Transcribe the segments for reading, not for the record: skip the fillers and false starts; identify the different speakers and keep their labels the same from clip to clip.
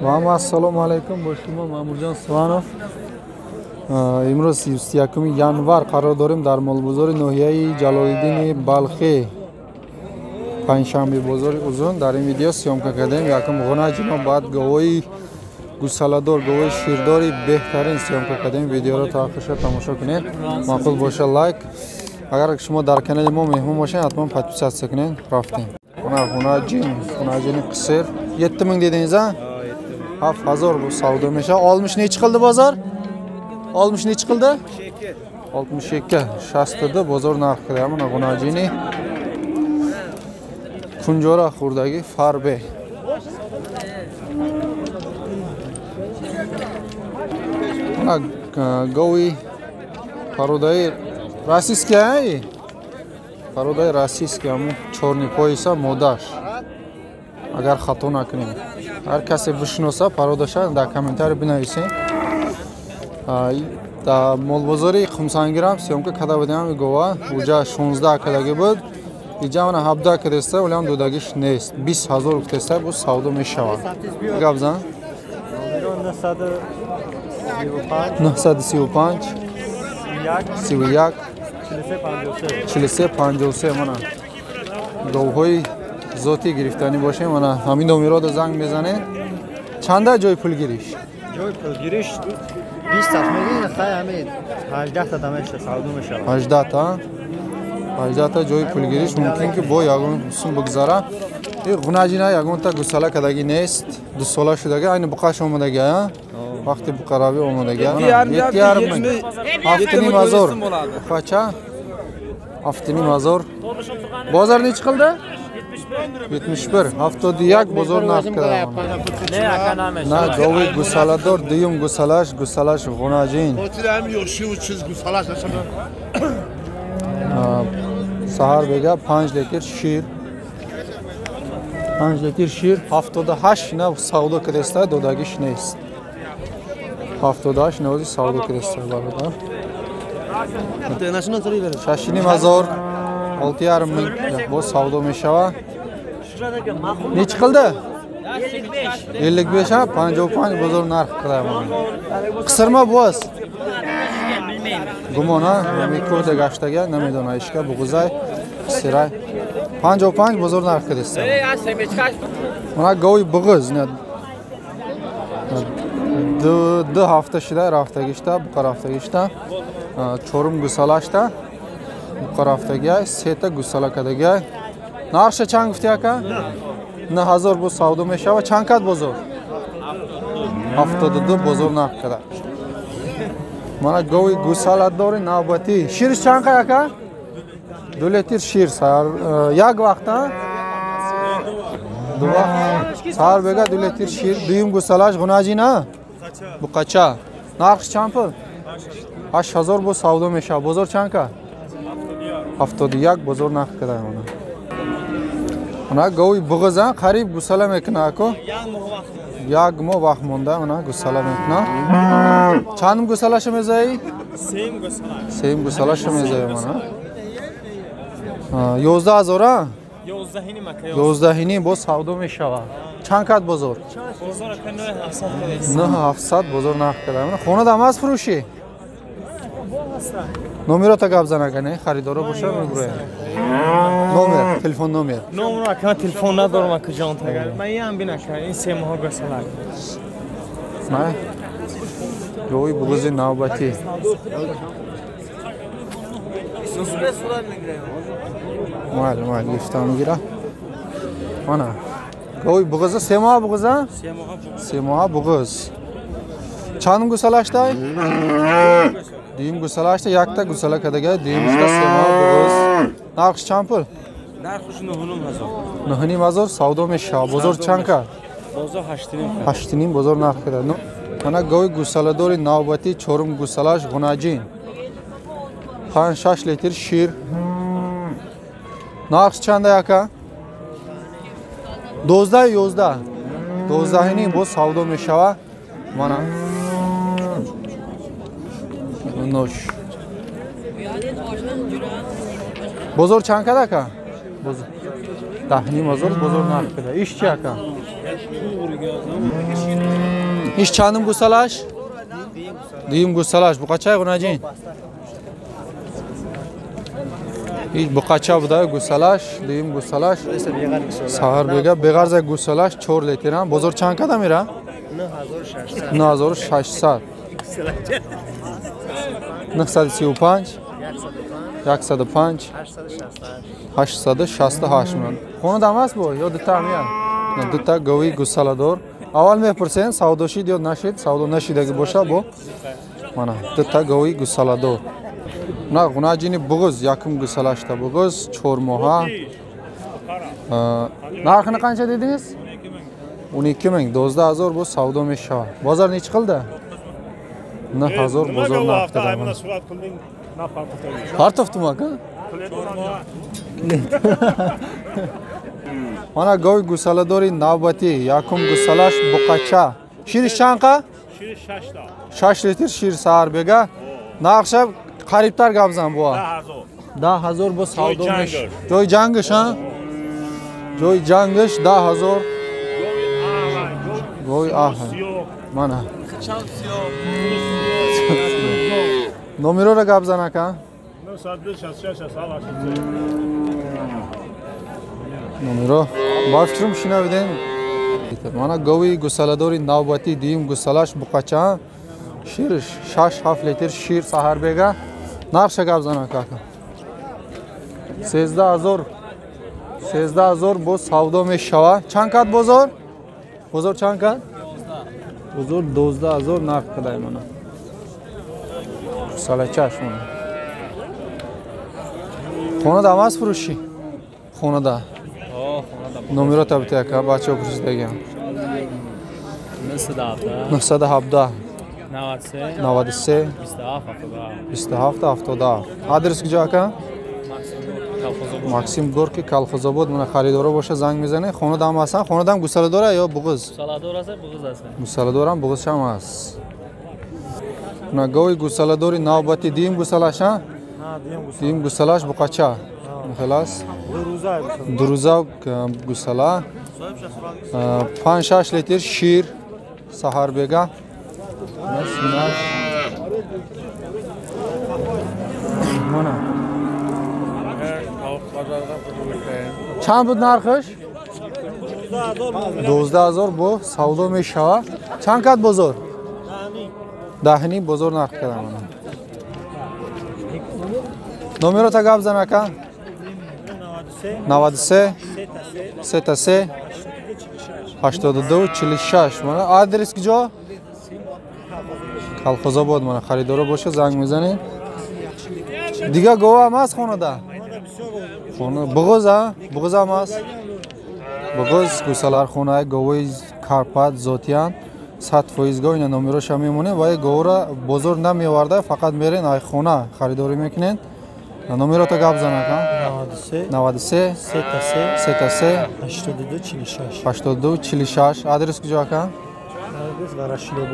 Speaker 1: Assalomu alaykum. Boshimon Ma'murjon Svanov. Imroz 31 yanvar qaror dorim dar molbozori nohiyai Jaloliddin Balxi. Panshanbe bozori uzun dar in video syomka kardem. Yakam g'ona jinob ba'd gavoyi gusalador gavoyi shirdori behtarin syomka kardem. Videoro ta oxirigacha tomosha qiling. Ma'qul bo'lsa like. Agar shuma dar kanali mo mehmon bo'lsang, hatman podpisatsiya qiling. Rafting. G'unajini qisir 7000 dedingiz a? 7000 bu savdo mesha. 60 nechi qildi bozor? 60 nechi qildi? 62. 60 bozor narxida. Mana g'unajini Kunjora xurdagi Farbe. Mana govi parodai российский. Parodai российский, amu chorni poysa modash. Agar xato nakining. Har kasi bishnosa parodasha da kommentariy binavishing. Da molbozori 50 gram syomka kada budam gova uja 16 kadagi bud. Ija mana 17 kadesta ulam dodagish nest. 20000 ktesa bu savdo meshava. Gabzan 935 31 43 mana довҳои зоти гирифтанӣ бошем мана ҳамин номерода занг мезанед. Чанда ҷои пулгириш?
Speaker 2: ҷои пулгириш 20 та мегин хай ҳамин 18 та дамешта савдо мешавад.
Speaker 1: 18 та 18 та ҷои пулгириш мумкин ки бо ягон сум бигзара. Гунажина ягон та гусала кадаги нест. 2 сола шудаги айни буқаш омадаги а? Вақти буқарави омадаги. 7,5 7,5 қача 7,5 bozor nechi qildi? 71. 71 bozor narx qiladi. Na govi gusalador, diyum gusalash g'unajin.
Speaker 3: Otiram yo'q, shu uchiz gusalash nasaba.
Speaker 1: Sahar bega 5 litr shir. 5 litr shir 78 na savdo qilsa dodagi shnes. 78 na o'zi savdo qilsa barada. Shashini mazor 6,5 bu savdo meshava. Nechi qildi? 55 ha 55 bozor narx qilaman. Qisirma bo'z. Gumona mikroda gashtaga namidona ishga bug'uzay siray 55 bozor narx qilsa. Mana go'y bug'uz ne دو هفته شده رفته گشته بقر رفته گشته چورم گسالاشته بقر رفته گه سه تا گسالا کده گه نارش چند گفتی اکا؟ نه 1000 بو سودو میشه و چند کد بزرگ؟ 72 بزرگ نرخ کده مانا گوی گسالت داری نوبتی شیرش چند که اکا؟ 2 لیتر شیر سر یک وقت ها؟ 2 وقت سر بگه 2 لیتر شیر دویم گسالاش غناجی نه؟ Bu kaça? Narx çand pul? 8000 bu savdo mesha. Bozor çand ka? 71 bozor narx qiladi mana. Mana go'y bug'izan qarib gusala mekna ako. Yagmo vaqt monda mana gusala mekna. Çand gusalasha mezay? Same gusalasha mezay mana. 11000 ha?
Speaker 2: 11 maka
Speaker 1: 11 bu savdo meshava. چند کات بزرگ؟
Speaker 2: بازار کنه 700
Speaker 1: نه 700 بزرگ نرخ کردم. خونه دام از فروشی؟ نمره تا قبض نکنه خریدارا باشه میگوره. نمره تلفن نمره.
Speaker 2: نمره که تلفن ندارم که جان تگر. من یه هم بینم این 3 ماه گسلا.
Speaker 1: نه. روی بغض نوبتی. مال گفتم میگیره. آنا. Oy bug'uzi sema bug'uzi? Sema bug'uz. Chanim gusalashda? Diyim gusalashda yakta gusala kadaga diyimda sema bug'uz. Narx champul?
Speaker 2: Narxi 9,000.
Speaker 1: 9,000 savdo mesha. Bozor chanka?
Speaker 2: Bozor 8,000.
Speaker 1: 8,000 bozor narx qiladi. Mana go'y gusaladori navbati chorum gusalash g'unajin. 5-6 litr shir. Narx chanda yaka? 12 12 bu savdo meshava mana nosh bozor chand kad aka bozor 10,000 bozor narx qiladi ishchi aka ish chandim gusalash? Diyim gusalash. Bu qachaq unajin? İş bu qacha buda gusalash, diyim gusalash.
Speaker 2: esa begar gusalash.
Speaker 1: Saharbega beg'arza gusalash 4 litr. Bozor chankada mira? 9600. 935 105 868 million. Xonada emas bu, yo ditami ya. Dita govi gusalador. Avval mepursen savdoshid yo nashid, savdo nashidagi bo'sha bu. Mana dita govi gusalador. Na gunajini bug'uz yakim gusalashda bug'uz 4 moha. Narxini qancha dedingiz? 12 ming, 12000 bu savdo mesha. Bozor nech qildi? 9000 bozor narxida. Har to'ftimi aka? Mana go'y gusaladori navbati yakum gusalash buqacha. Shirish chanqa?
Speaker 4: Shirish 6 ta.
Speaker 1: 6 litr shir sahar bega. Naqsha qaribtar gabzan bu. 10000 bu savdo mesh. Joy jangish ha? Joy jangish 10000. Go'y aha. Mana. Nomerora gabzan aka? Номеро ба фикрам шина бидем. Мана гови гусаладори навбати дим гусалаш буқача шир 6-7 литр шир саҳар бега нақша габзана кака 13000 бо савдо мешава. Чанд кад бозор? Бозор чанд кад? Бозор 12000 нақ кадай мана. Гусалачаш мана. Хонада амас фурӯшӣ? Хонада. Номеро табити ака бача пурсидагам. 917 93 27 70. Адрес куҷо ака? Максим Горки Колхозобод. Мана харидоро боша занг мезане. Хонада ам ҳастан? Хонада ам гусаладора ё буғуз?
Speaker 4: Гусаладор аст, буғуз аст.
Speaker 1: Гусаладор ам буғуз шам аст. Мана гови гусаладори навбати дим гусалаша? Дим гусалаш буқача. Хелас. Дуруза гусала 5-6 литр шир саҳар бега. Мана. Чанд буд нархиш? 12000 бо савдо мешава. Чанд кад бозор? Даҳни бозор нарх кардам мана. Номеро та гап зан ака? 93 33 82 46. Мана адрес куҷо? Колхозобод. Мана харидоро боша занг мезанед. Дига гова ҳам аст хонада? Хона буғуз а? Буғуз ҳам аст? Буғуз гусалархонаи говои Карпат зотиян 100% гов. Ина номероша мемонед ва говора бозор намеварда, фақат мерен ай хона харидорӣ мекунед. Номерота гап зан ака? 93 33 82 46. Адрес куҷо ака?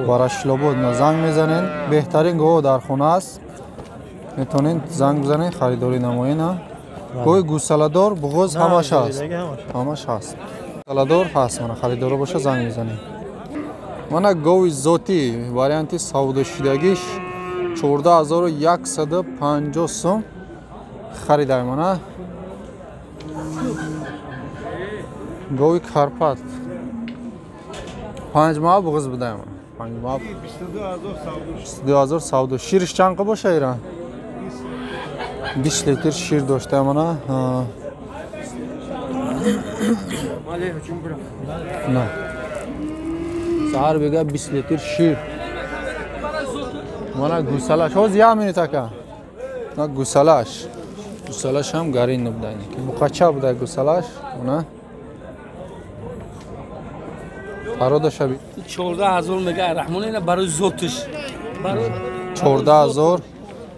Speaker 1: Варашилобод. Занг мезанед. Беҳтарин гово дар хона аст. Метавонед занг бизанед, харидорӣ намоед. Гоҳи гусаладор буғуз ҳамаш аст. Ҳамаш аст. Гусаладор ҳаст. Мана харидоро боша занг мезанед. Мана гоҳи зотӣ варианти савдошидагиш 14150 сум خریدم نه گوی کارپات 5 ماه بغض بدم 5 ماه 22000 سعودی شیرش چند قبا شیران 20 لیتر شیر داشتم نه نه سهار بگه 20 لیتر شیر مانا گوسالاش hoz ya minute ka na gusalash gusalash ham garin nubdani ki muqacha buda gusalash ona faroda shabi
Speaker 4: 14000 mega rahmon ina baroy zotish baroy
Speaker 1: 14000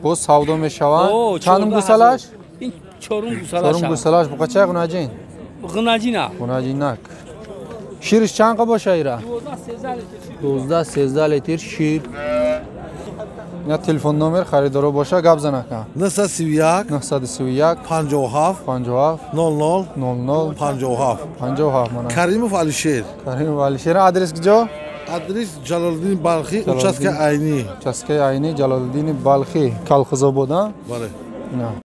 Speaker 1: bu savdo meshavan chanum gusalash
Speaker 4: in chorum
Speaker 1: gusalash muqacha gunajin gunajinak shirish chan qa boshayra 12 litr shir یا تلفن نمبر خریدارو باشه گپ زن اکا
Speaker 3: 931
Speaker 1: 931
Speaker 3: 57
Speaker 1: 57
Speaker 3: 00
Speaker 1: 00
Speaker 3: 57
Speaker 1: 57 مانا
Speaker 3: Karimov Alisher
Speaker 1: کریم علیشیر آدرس کجا
Speaker 3: Adres Jaloliddin Balxi,
Speaker 1: Jaloliddin.
Speaker 3: участка Ayni.
Speaker 1: Участка Ayni Jaloliddin Balxi, Kalxozobod, ha?
Speaker 3: Bale.
Speaker 1: Ina.